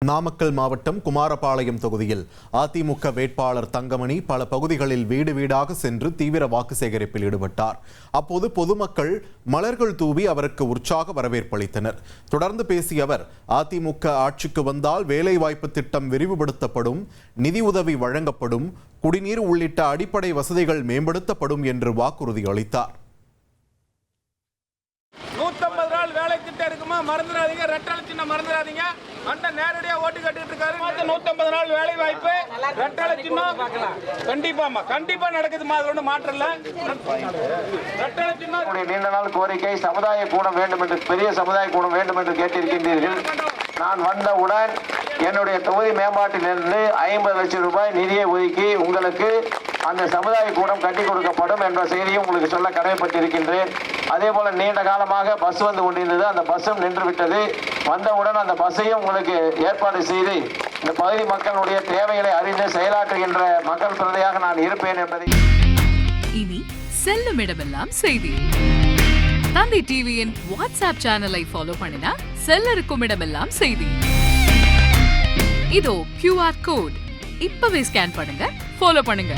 நாமக்கல் மாவட்டம் குமாரபாளையம் தொகுதியில் அதிமுக வேட்பாளர் தங்கமணி பல பகுதிகளில் வீடு வீடாக சென்று தீவிர வாக்கு சேகரிப்பில் ஈடுபட்டார். அப்போது பொதுமக்கள் மலர்கள் தூவி அவருக்கு உற்சாக வரவேற்பளித்தனர். தொடர்ந்து பேசிய அவர், அதிமுக ஆட்சிக்கு வந்தால் வேலைவாய்ப்பு திட்டம் விரிவுபடுத்தப்படும், நிதி உதவி வழங்கப்படும், குடிநீர் உள்ளிட்ட அடிப்படை வசதிகள் மேம்படுத்தப்படும் என்று வாக்குறுதி அளித்தார். 150 நாள் வேலை திட்டம் இருக்குமா, மறந்துடாதீங்க. ரெட்டலை சின்னம் மறந்துடாதீங்க. அண்ணன் நேரடியா ஓட்டு கட்டிட்டு இருக்காரு. 150 நாள் வேலை வாய்ப்பு, ரெட்டலை சின்னம் கண்டிப்பா நடக்குதுமா. அது ஒன்றும் மாற்றம் இல்ல. ரெட்டலை சின்னம் நீண்ட நாள் கோரிக்கை சமுதாய கூடம் வேண்டும் என்று, பெரிய சமுதாய கூடம் வேண்டும் என்று கேட்டிருக்கின்றீர்கள். நான் வந்தவுடன் என்னுடைய தொகுதி மேம்பாட்டிலிருந்து 50 லட்சம் ரூபாய் நிதியை ஒதுக்கி உங்களுக்கு அந்த சமுதாய கூடம் கட்டி கொடுக்கப்படும் என்ற செய்தியும் உங்களுக்கு சொல்ல கடமைப்பட்டிருக்கின்றேன். அதே போல நீண்ட காலமாக பஸ் வந்து கொண்டிருந்தது, அந்த பஸ்ஸும் நின்று விட்டது. வந்தவுடன் அந்த பஸ்ஸையும் உங்களுக்கு ஏற்பாடு செய்து இந்த பகுதி மக்களுடைய தேவைகளை அறிந்து செயலாற்றுகின்ற மக்கள் பிரதியாக நான் இருப்பேன் என்பதை. இனி செல்லும் இடமெல்லாம் செய்தி. தந்தி டிவியின் வாட்ஸ்அப் சேனலை ஃபாலோ பண்ணினா செல்லருக்கும் இடமெல்லாம் செய்தி. இதோ QR கோட் இப்பவே ஸ்கேன் பண்ணுங்க, ஃபாலோ பண்ணுங்க.